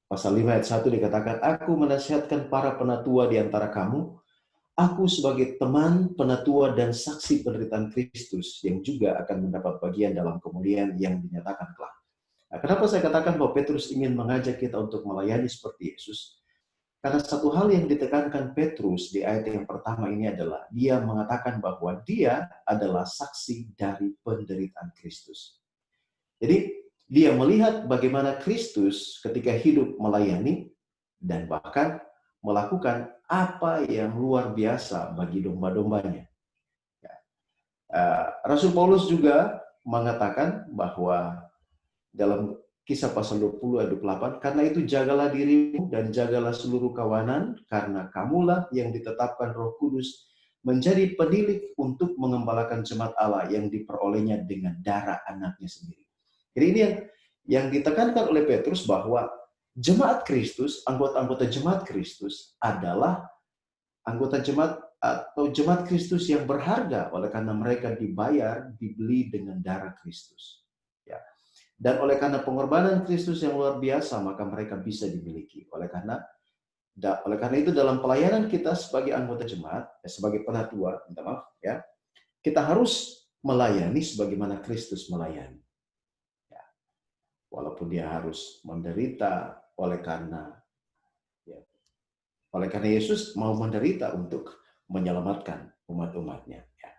Pasal 5 ayat 1 dikatakan, aku menasihatkan para penatua di antara kamu, aku sebagai teman, penatua, dan saksi penderitaan Kristus yang juga akan mendapat bagian dalam kemuliaan yang dinyatakan kelak. Nah, kenapa saya katakan bahwa Petrus ingin mengajak kita untuk melayani seperti Yesus? Karena satu hal yang ditekankan Petrus di ayat yang pertama ini adalah dia mengatakan bahwa dia adalah saksi dari penderitaan Kristus. Jadi dia melihat bagaimana Kristus ketika hidup melayani dan bahkan melakukan apa yang luar biasa bagi domba-dombanya. Rasul Paulus juga mengatakan bahwa dalam Kisah pasal 20 ayat 28, karena itu jagalah dirimu dan jagalah seluruh kawanan, karena kamulah yang ditetapkan Roh Kudus menjadi penilik untuk mengembalakan jemaat Allah yang diperolehnya dengan darah anaknya sendiri. Jadi ini yang ditekankan oleh Petrus bahwa jemaat Kristus, anggota-anggota jemaat Kristus adalah anggota jemaat atau jemaat Kristus yang berharga oleh karena mereka dibayar, dibeli dengan darah Kristus. Ya. Dan oleh karena pengorbanan Kristus yang luar biasa, maka mereka bisa dimiliki. Oleh karena itu dalam pelayanan kita sebagai anggota jemaat, sebagai penatua, minta maaf ya, kita harus melayani sebagaimana Kristus melayani. Ya. Walaupun dia harus menderita oleh karena Yesus mau menderita untuk menyelamatkan umat-umatnya. Ya.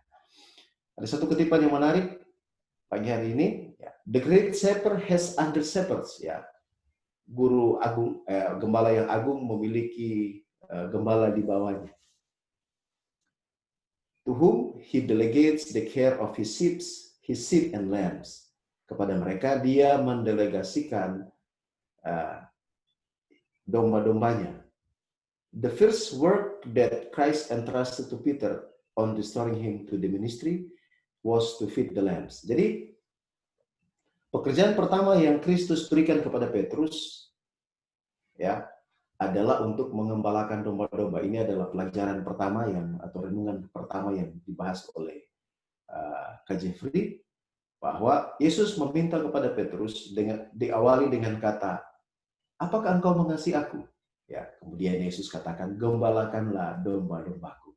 Ada satu kutipan yang menarik pagi hari ini. The great shepherd has under shepherds, ya. Guru agung, gembala yang agung memiliki gembala di bawahnya. To whom he delegates the care of his sheep and lambs. Kepada mereka dia mendelegasikan domba-dombanya. The first work that Christ entrusted to Peter on restoring him to the ministry was to feed the lambs. Jadi pekerjaan pertama yang Kristus berikan kepada Petrus ya adalah untuk mengembalakan domba-domba. Ini adalah pelajaran pertama atau renungan pertama yang dibahas oleh Kak Jeffrey, bahwa Yesus meminta kepada Petrus diawali dengan kata, apakah engkau mengasihi aku? Ya, kemudian Yesus katakan, gembalakanlah domba-dombaku.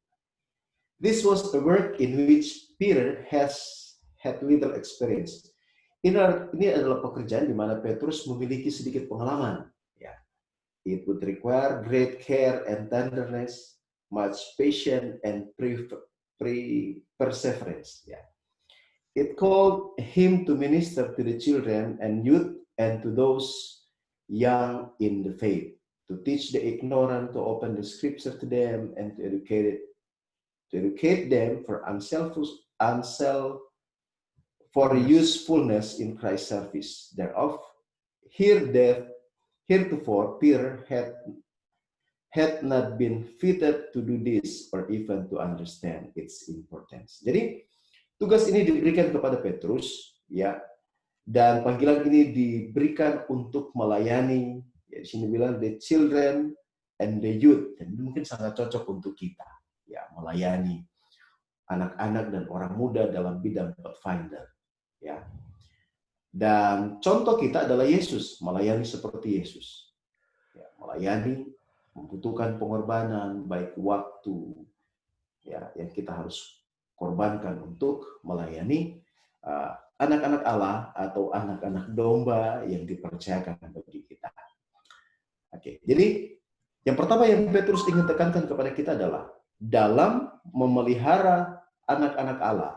This was a work in which Peter had little experience. Ini adalah pekerjaan di mana Petrus memiliki sedikit pengalaman. Ya. It would require great care and tenderness, much patience and perseverance. Yeah. It called him to minister to the children and youth and to those young in the faith, to teach the ignorant, to open the scripture to them, and to educate them for for usefulness in Christ's service. Thereof, heretofore Peter had not been fitted to do this or even to understand its importance. Jadi tugas ini diberikan kepada Petrus, ya, dan panggilan ini diberikan untuk melayani. Ya, di sini bilang the children and the youth, dan ini mungkin sangat cocok untuk kita, ya, melayani anak-anak dan orang muda dalam bidang pathfinder, ya. Dan contoh kita adalah Yesus, melayani seperti Yesus, ya, melayani membutuhkan pengorbanan, baik waktu, ya, yang kita harus korbankan untuk melayani anak-anak Allah atau anak-anak domba yang dipercayakan bagi kita. Oke, jadi yang pertama yang Petrus ingin tekankan kepada kita adalah dalam memelihara anak-anak Allah,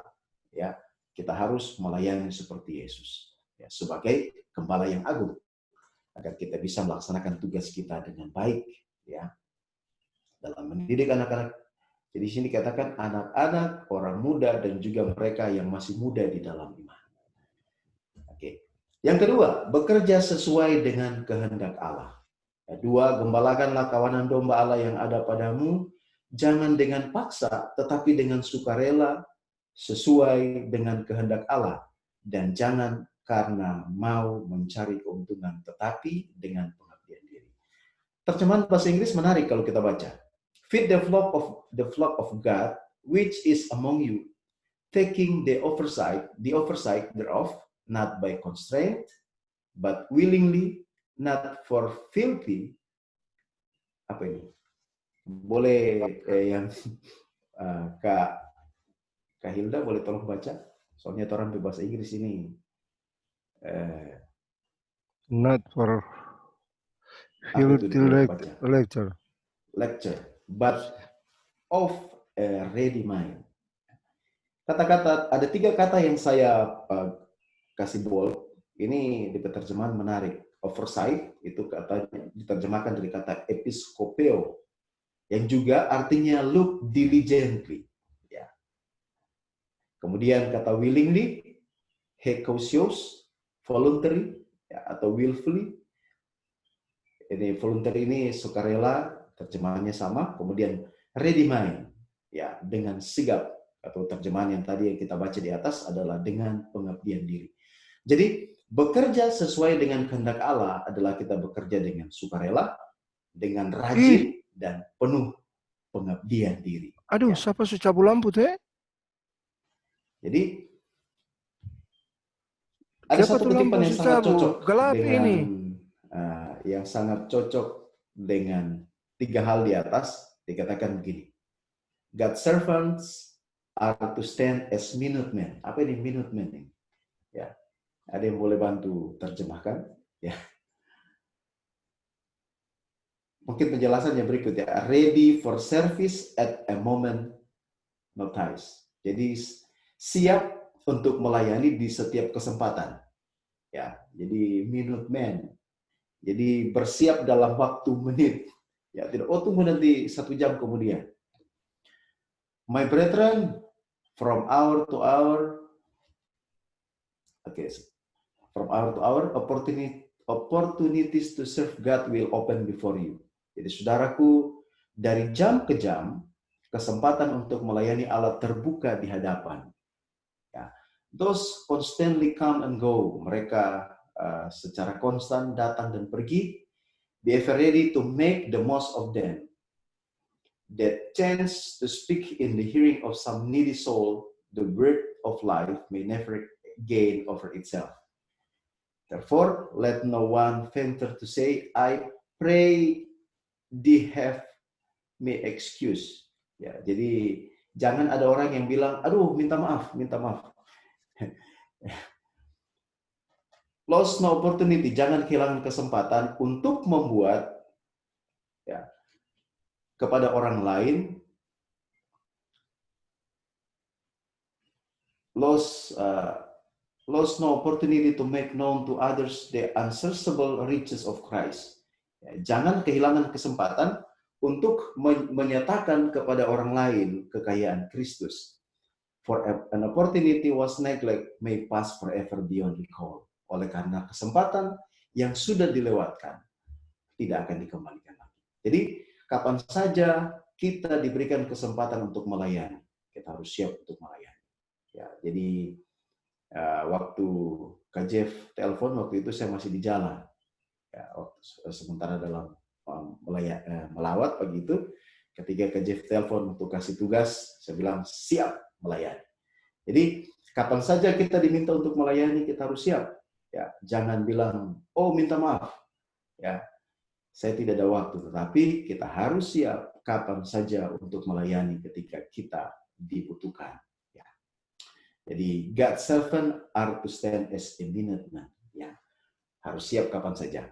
ya, kita harus melayani seperti Yesus, ya, sebagai gembala yang agung, agar kita bisa melaksanakan tugas kita dengan baik, ya, dalam mendidik anak-anak. Jadi di sini katakan anak-anak, orang muda, dan juga mereka yang masih muda di dalam iman. Oke. Yang kedua, bekerja sesuai dengan kehendak Allah. Kedua, gembalakanlah kawanan domba Allah yang ada padamu, jangan dengan paksa, tetapi dengan sukarela, sesuai dengan kehendak Allah, dan jangan karena mau mencari keuntungan, tetapi dengan pengabdian diri. Terjemahan bahasa Inggris menarik kalau kita baca. Feed the flock of God, which is among you, taking the oversight thereof, not by constraint, but willingly, not for filthy. Apa ini? Boleh yang Kak Hilda boleh tolong baca? Soalnya orang berbahasa Inggris ini. Not for Apa itu filthy boleh baca? lecture, but of a ready mind. Kata-kata, ada 3 kata yang saya kasih bold. Ini di penerjemahan menarik. Oversight, itu katanya diterjemahkan dari kata episkopeo, yang juga artinya look diligently. Ya. Kemudian kata willingly, hekosios, voluntary, ya, atau willfully. Ini voluntary ini sukarela, terjemahannya sama. Kemudian ready mind, ya, dengan sigap, atau terjemahan yang tadi yang kita baca di atas adalah dengan pengabdian diri. Jadi bekerja sesuai dengan kehendak Allah adalah kita bekerja dengan sukarela, dengan rajin, dan penuh pengabdian diri. Aduh, Ya. siapa cabul lampu teh? Jadi ada satu kutipan yang sangat cocok dengan yang sangat cocok dengan 3 hal di atas. Dikatakan begini, God's servants are to stand as minutemen. Apa ini minutemen? Ya, ada yang boleh bantu terjemahkan? Ya. Mungkin penjelasannya berikut ya. Ready for service at a moment notice. Jadi siap untuk melayani di setiap kesempatan. Ya, jadi minuteman. Jadi bersiap dalam waktu menit. Ya, tidak tunggu nanti 1 jam kemudian. My brethren, from hour to hour, from hour to hour, opportunities to serve God will open before you. Jadi saudaraku, dari jam ke jam, kesempatan untuk melayani Allah terbuka di hadapan. Ya. Those constantly come and go. Mereka secara konstan datang dan pergi. Be ever ready to make the most of them. That chance to speak in the hearing of some needy soul, the word of life may never gain over itself. Therefore, let no one venture to say, I pray thee have me excuse. Ya, jadi jangan ada orang yang bilang, aduh minta maaf. Lost no opportunity, jangan kehilangan kesempatan untuk membuat ya, kepada orang lain lost no opportunity to make known to others the unsearchable riches of Christ. Ya, jangan kehilangan kesempatan untuk menyatakan kepada orang lain kekayaan Kristus. For an opportunity was neglect may pass forever beyond recall. Oleh karena kesempatan yang sudah dilewatkan tidak akan dikembalikan lagi. Jadi kapan saja kita diberikan kesempatan untuk melayani, kita harus siap untuk melayani. Ya, jadi waktu Kak Jeff telepon, waktu itu saya masih di jalan. Ya, sementara dalam melawat pagi itu, ketika Kak Jeff telepon untuk kasih tugas, saya bilang siap melayani. Jadi kapan saja kita diminta untuk melayani, kita harus siap. Ya, jangan bilang, oh minta maaf. Ya, saya tidak ada waktu, tetapi kita harus siap kapan saja untuk melayani ketika kita dibutuhkan. Ya. Jadi God's servant are to stand as a minuteman. Ya, harus siap kapan saja.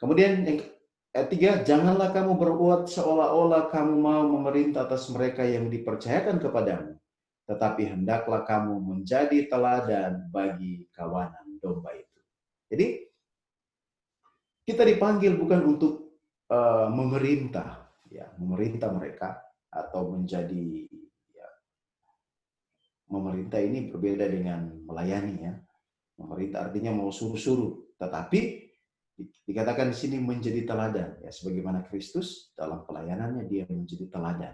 Kemudian yang ketiga, janganlah kamu berbuat seolah-olah kamu mau memerintah atas mereka yang dipercayakan kepadamu, tetapi hendaklah kamu menjadi teladan bagi kawanan domba itu. Jadi kita dipanggil bukan untuk memerintah, ya, memerintah mereka atau menjadi ya, memerintah ini berbeda dengan melayani ya. Memerintah artinya mau suruh-suruh, tetapi dikatakan di sini menjadi teladan ya, sebagaimana Kristus dalam pelayanannya dia menjadi teladan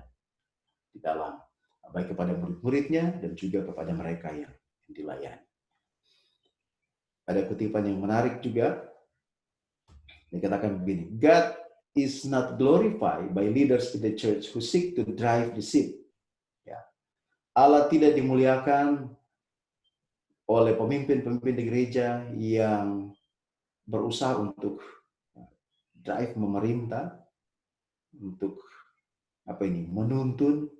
di dalam baik kepada murid-muridnya dan juga kepada mereka yang dilayani. Ada kutipan yang menarik juga, dikatakan begini, God is not glorified by leaders in the church who seek to drive the sheep. Ya. Allah tidak dimuliakan oleh pemimpin-pemimpin di gereja yang berusaha untuk drive memerintah, untuk menuntun,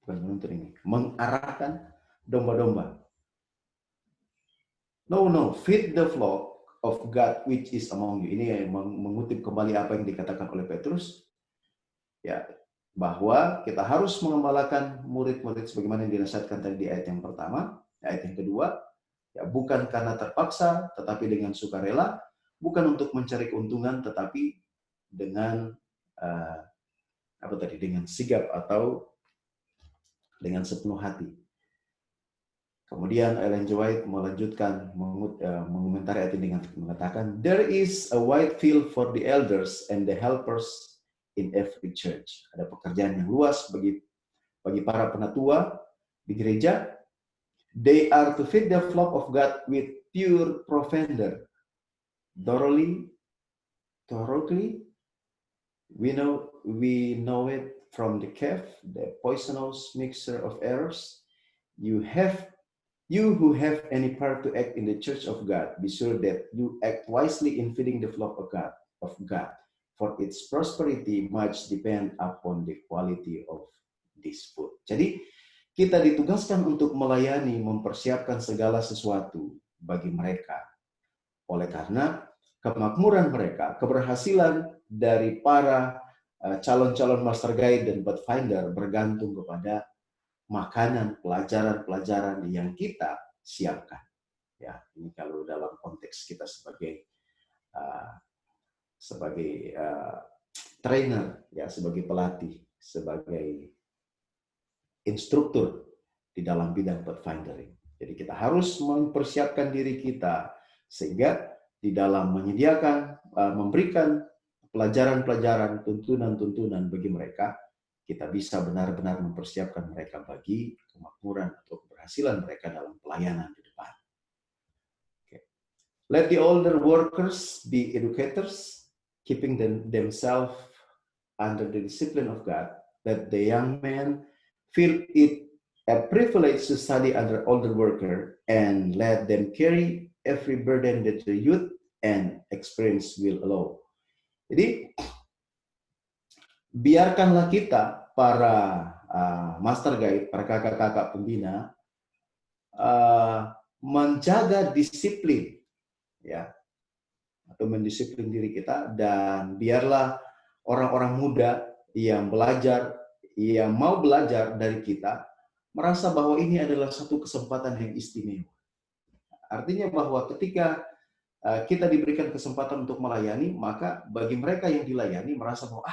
bukan menuntun ini, mengarahkan domba-domba. No, feed the flock of God which is among you. Ini mengutip kembali apa yang dikatakan oleh Petrus, ya, bahwa kita harus mengembalakan murid-murid sebagaimana yang dinasihatkan tadi di ayat yang pertama. Ayat yang kedua, ya, bukan karena terpaksa, tetapi dengan sukarela, bukan untuk mencari keuntungan, tetapi dengan dengan sigap atau dengan sepenuh hati. Kemudian Ellen G. White melanjutkan mengomentari ayat ini dengan mengatakan, there is a wide field for the elders and the helpers in every church. Ada pekerjaan yang luas bagi para penatua di gereja. They are to feed the flock of God with pure provender. Thoroughly, we know it from the cave, the poisonous mixture of errors. You who have any part to act in the church of God, be sure that you act wisely in feeding the flock of God. For its prosperity much depend upon the quality of this food. Jadi, kita ditugaskan untuk melayani, mempersiapkan segala sesuatu bagi mereka. Oleh karena kemakmuran mereka, keberhasilan dari para calon-calon master guide dan pathfinder bergantung kepada makanan, pelajaran-pelajaran yang kita siapkan. Ya, ini kalau dalam konteks kita sebagai trainer, ya, sebagai pelatih, sebagai instruktur di dalam bidang pathfindering. Jadi kita harus mempersiapkan diri kita sehingga di dalam menyediakan, memberikan pelajaran-pelajaran, tuntunan-tuntunan bagi mereka, kita bisa benar-benar mempersiapkan mereka bagi kemakmuran atau keberhasilan mereka dalam pelayanan di depan. Okay. Let the older workers be educators, keeping themselves under the discipline of God. Let the young men feel it a privilege to study under older worker, and let them carry every burden that the youth and experience will allow. Jadi, biarkanlah kita, para master guide, para kakak-kakak pembina, menjaga disiplin, ya, atau mendisiplin diri kita, dan biarlah orang-orang muda yang mau belajar dari kita, merasa bahwa ini adalah satu kesempatan yang istimewa. Artinya bahwa ketika kita diberikan kesempatan untuk melayani, maka bagi mereka yang dilayani merasa bahwa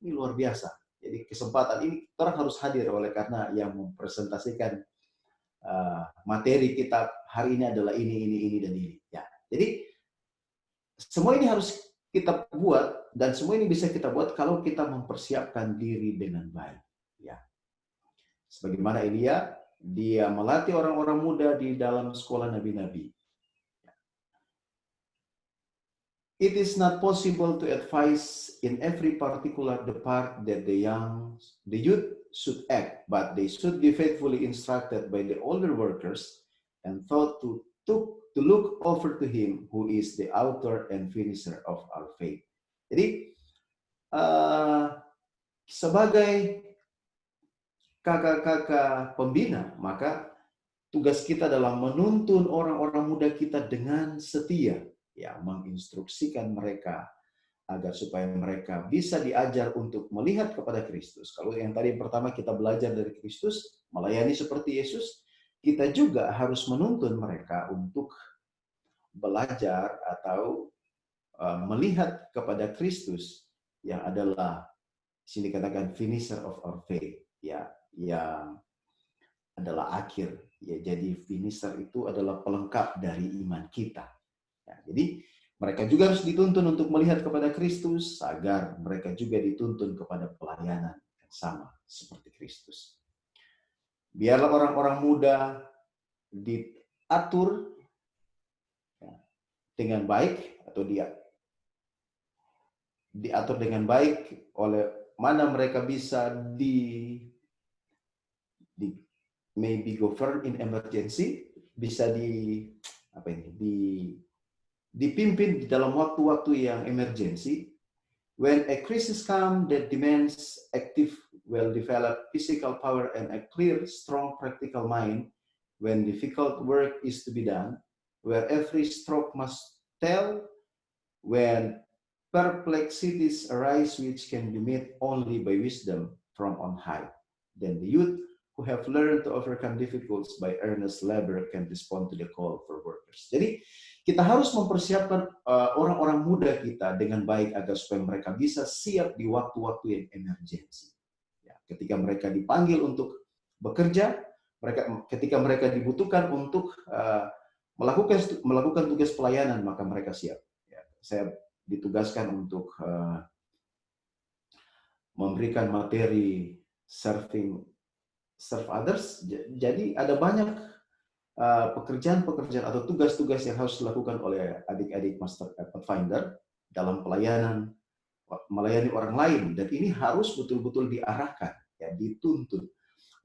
ini luar biasa. Jadi kesempatan ini orang harus hadir, oleh karena yang mempresentasikan materi kita hari ini adalah ini dan ini. Ya, jadi semua ini harus kita buat, dan semua ini bisa kita buat kalau kita mempersiapkan diri dengan baik. Ya, sebagaimana Elia, dia melatih orang-orang muda di dalam sekolah nabi-nabi. It is not possible to advise in every particular the part that the youth should act, but they should be faithfully instructed by the older workers and taught to look over to him who is the author and finisher of our faith. Jadi, sebagai kakak-kakak pembina, maka tugas kita adalah menuntun orang-orang muda kita dengan setia, ya, menginstruksikan mereka agar supaya mereka bisa diajar untuk melihat kepada Kristus. Kalau yang tadi pertama kita belajar dari Kristus, melayani seperti Yesus, kita juga harus menuntun mereka untuk belajar atau melihat kepada Kristus yang adalah, sini dikatakan finisher of our faith, ya, yang adalah akhir. Ya, jadi finisher itu adalah pelengkap dari iman kita. Ya, jadi mereka juga harus dituntun untuk melihat kepada Kristus agar mereka juga dituntun kepada pelayanan yang sama seperti Kristus. Biarlah orang-orang muda diatur, ya, dengan baik, atau diatur dengan baik oleh mana mereka bisa maybe govern in emergency, bisa dipimpin di dalam waktu-waktu yang emergensi. When a crisis comes that demands active, well-developed physical power and a clear, strong practical mind, when difficult work is to be done, where every stroke must tell, when perplexities arise which can be met only by wisdom from on high, then the youth who have learned to overcome difficulties by earnest labor can respond to the call for workers. Jadi kita harus mempersiapkan orang-orang muda kita dengan baik agar supaya mereka bisa siap di waktu-waktu yang emergensi. Ya, ketika mereka dipanggil untuk bekerja, ketika mereka dibutuhkan untuk melakukan tugas pelayanan, maka mereka siap. Ya, saya ditugaskan untuk memberikan materi serve others. Jadi ada banyak pekerjaan-pekerjaan atau tugas-tugas yang harus dilakukan oleh adik-adik Master Pathfinder dalam pelayanan, melayani orang lain, dan ini harus betul-betul diarahkan, ya, dituntun.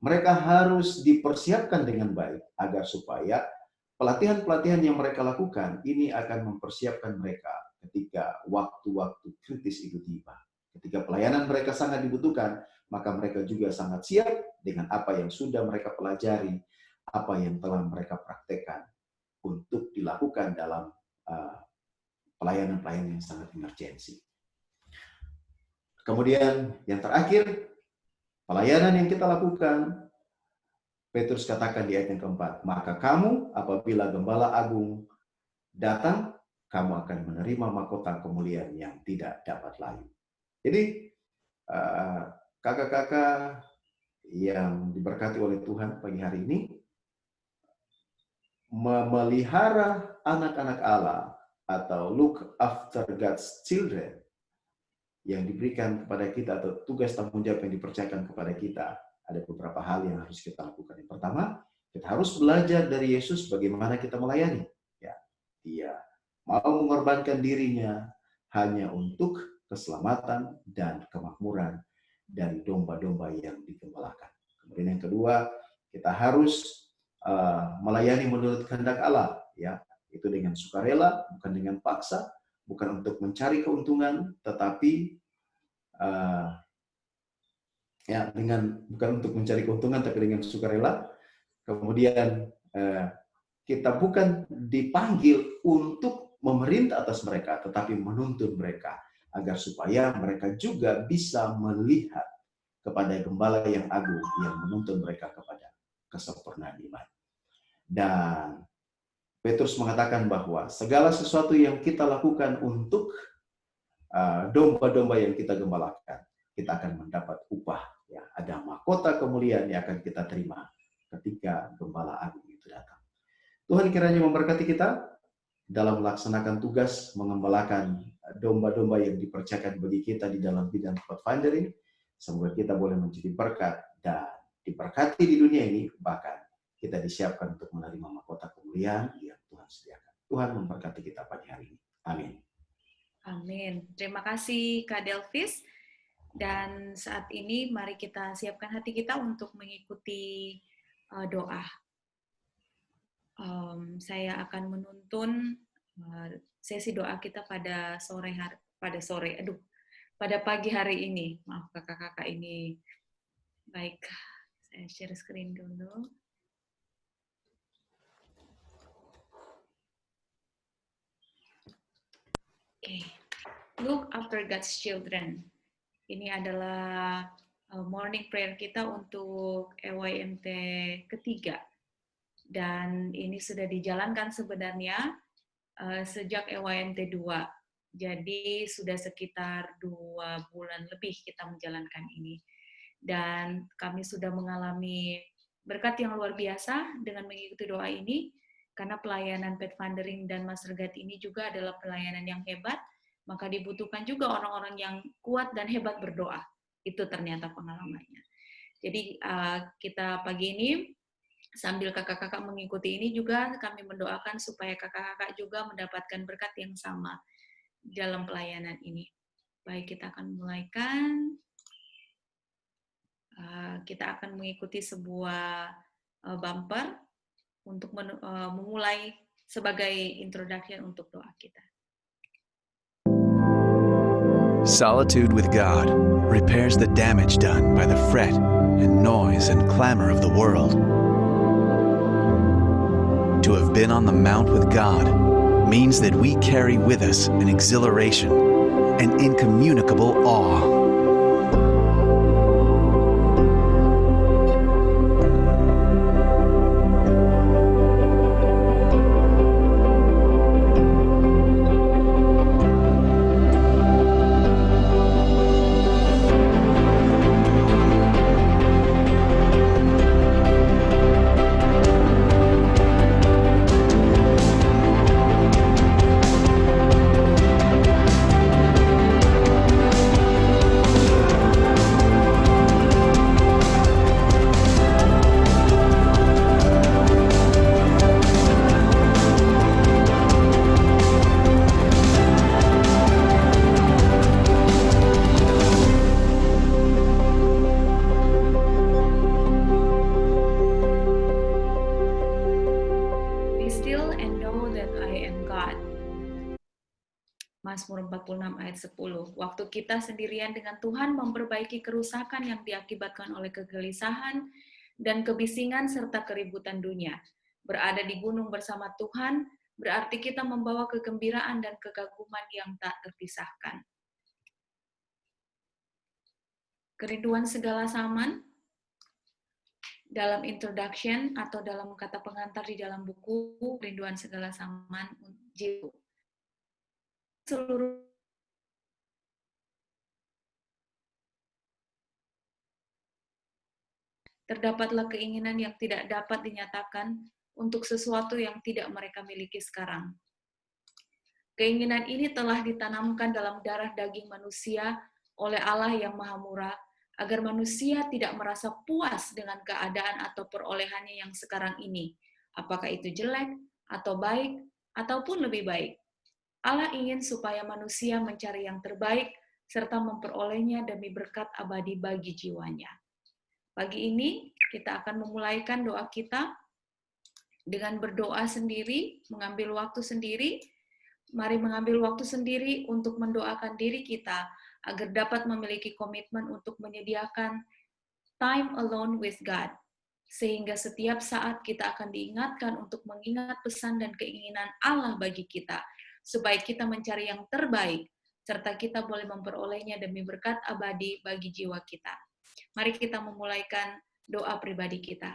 Mereka harus dipersiapkan dengan baik agar supaya pelatihan-pelatihan yang mereka lakukan ini akan mempersiapkan mereka ketika waktu-waktu kritis itu tiba. Ketika pelayanan mereka sangat dibutuhkan, maka mereka juga sangat siap dengan apa yang sudah mereka pelajari, apa yang telah mereka praktekkan untuk dilakukan dalam pelayanan-pelayanan yang sangat emergensi. Kemudian yang terakhir, pelayanan yang kita lakukan, Petrus katakan di ayat yang keempat, maka kamu apabila Gembala Agung datang, kamu akan menerima mahkota kemuliaan yang tidak dapat layu. Jadi kakak-kakak yang diberkati oleh Tuhan pagi hari ini, memelihara anak-anak Allah atau look after God's children yang diberikan kepada kita atau tugas tanggung jawab yang dipercayakan kepada kita, ada beberapa hal yang harus kita lakukan. Yang pertama, kita harus belajar dari Yesus bagaimana kita melayani. Ya, Dia mau mengorbankan dirinya hanya untuk keselamatan dan kemakmuran dari domba-domba yang digembalakan. Kemudian yang kedua, kita harus melayani menurut kehendak Allah, ya, itu dengan sukarela, bukan dengan paksa, bukan untuk mencari keuntungan, tetapi bukan untuk mencari keuntungan, tapi dengan sukarela. Kemudian kita bukan dipanggil untuk memerintah atas mereka, tetapi menuntun mereka agar supaya mereka juga bisa melihat kepada Gembala yang agung yang menuntun mereka kepada kesempurnaan iman. Dan Petrus mengatakan bahwa segala sesuatu yang kita lakukan untuk domba-domba yang kita gembalakan, kita akan mendapat upah. Ya, ada mahkota kemuliaan yang akan kita terima ketika Gembala Agung itu datang. Tuhan kiranya memberkati kita dalam melaksanakan tugas mengembalakan domba-domba yang dipercayakan bagi kita di dalam bidang Pathfinder ini. Semoga kita boleh menjadi berkat dan diberkati di dunia ini, bahkan kita disiapkan untuk menerima mahkota kemuliaan yang Tuhan sediakan. Tuhan memberkati kita pagi hari ini. Amin. Amin. Terima kasih Kak Delvis. Dan saat ini mari kita siapkan hati kita untuk mengikuti doa. Saya akan menuntun sesi doa kita pada pagi hari ini. Maaf kakak-kakak ini. Baik, saya share screen dulu. Okay. Look after God's children. Ini adalah morning prayer kita untuk EYMT ketiga. Dan ini sudah dijalankan sebenarnya sejak EYMT 2. Jadi sudah sekitar 2 bulan lebih kita menjalankan ini. Dan kami sudah mengalami berkat yang luar biasa dengan mengikuti doa ini, karena pelayanan Pathfindering dan Master Guide ini juga adalah pelayanan yang hebat, maka dibutuhkan juga orang-orang yang kuat dan hebat berdoa. Itu ternyata pengalamannya. Jadi kita pagi ini, sambil kakak-kakak mengikuti ini juga, kami mendoakan supaya kakak-kakak juga mendapatkan berkat yang sama dalam pelayanan ini. Baik, kita akan mulaikan. Kita akan mengikuti sebuah bumper untuk memulai sebagai introduction untuk doa kita. Solitude with God repairs the damage done by the fret and noise and clamor of the world. To have been on the mount with God means that we carry with us an exhilaration, an incommunicable awe. Mazmur 46 ayat 10. Waktu kita sendirian dengan Tuhan memperbaiki kerusakan yang diakibatkan oleh kegelisahan dan kebisingan serta keributan dunia. Berada di gunung bersama Tuhan berarti kita membawa kegembiraan dan kekaguman yang tak terpisahkan. Kerinduan segala zaman dalam introduction atau dalam kata pengantar di dalam buku Kerinduan Segala Zaman Jiwa. Seluruh terdapatlah keinginan yang tidak dapat dinyatakan untuk sesuatu yang tidak mereka miliki sekarang. Keinginan ini telah ditanamkan dalam darah daging manusia oleh Allah yang Maha Murah, agar manusia tidak merasa puas dengan keadaan atau perolehannya yang sekarang ini, apakah itu jelek, atau baik, ataupun lebih baik. Allah ingin supaya manusia mencari yang terbaik, serta memperolehnya demi berkat abadi bagi jiwanya. Pagi ini, kita akan memulaikan doa kita dengan berdoa sendiri, mengambil waktu sendiri. Mari mengambil waktu sendiri untuk mendoakan diri kita, agar dapat memiliki komitmen untuk menyediakan time alone with God, sehingga setiap saat kita akan diingatkan untuk mengingat pesan dan keinginan Allah bagi kita, supaya kita mencari yang terbaik, serta kita boleh memperolehnya demi berkat abadi bagi jiwa kita. Mari kita memulaikan doa pribadi kita.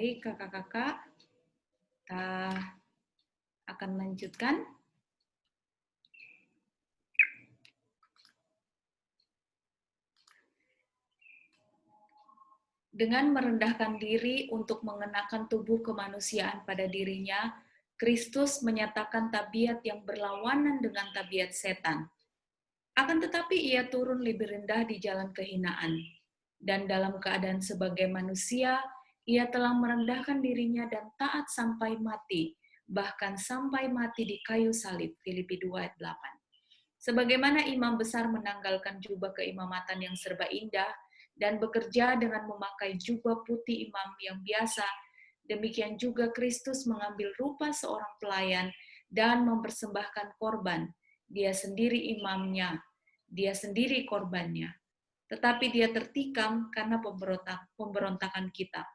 Baik, kakak-kakak, kita akan lanjutkan. Dengan merendahkan diri untuk mengenakan tubuh kemanusiaan pada dirinya, Kristus menyatakan tabiat yang berlawanan dengan tabiat setan. Akan tetapi ia turun lebih rendah di jalan kehinaan. Dan dalam keadaan sebagai manusia, ia telah merendahkan dirinya dan taat sampai mati, bahkan sampai mati di kayu salib. Filipi 2 ayat 8. Sebagaimana imam besar menanggalkan jubah keimamatan yang serba indah, dan bekerja dengan memakai jubah putih imam yang biasa, demikian juga Kristus mengambil rupa seorang pelayan dan mempersembahkan korban. Dia sendiri imamnya, dia sendiri korbannya. Tetapi dia tertikam karena pemberontakan kita.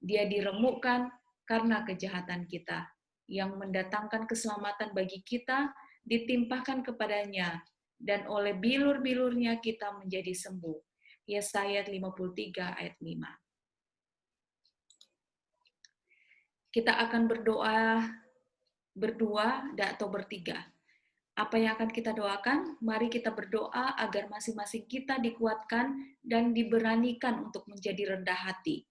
Dia diremukkan karena kejahatan kita. Yang mendatangkan keselamatan bagi kita ditimpahkan kepadanya, dan oleh bilur-bilurnya kita menjadi sembuh. Yesaya 53 ayat 5. Kita akan berdoa berdua atau bertiga. Apa yang akan kita doakan? Mari kita berdoa agar masing-masing kita dikuatkan dan diberanikan untuk menjadi rendah hati.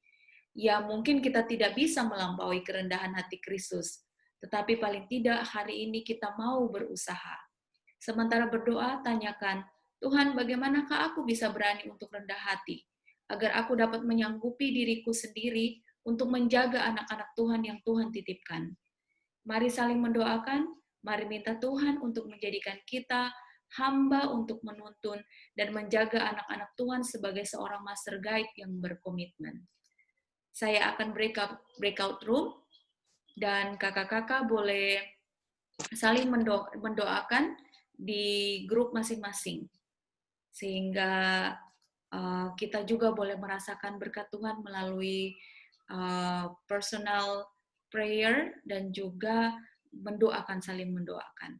Ya, mungkin kita tidak bisa melampaui kerendahan hati Kristus, tetapi paling tidak hari ini kita mau berusaha. Sementara berdoa, tanyakan, Tuhan, bagaimanakah aku bisa berani untuk rendah hati, agar aku dapat menyanggupi diriku sendiri untuk menjaga anak-anak Tuhan yang Tuhan titipkan. Mari saling mendoakan, mari minta Tuhan untuk menjadikan kita hamba untuk menuntun dan menjaga anak-anak Tuhan sebagai seorang master guide yang berkomitmen. Saya akan breakout room, dan kakak-kakak boleh saling mendoakan di grup masing-masing, sehingga kita juga boleh merasakan berkat Tuhan melalui personal prayer dan juga saling mendoakan.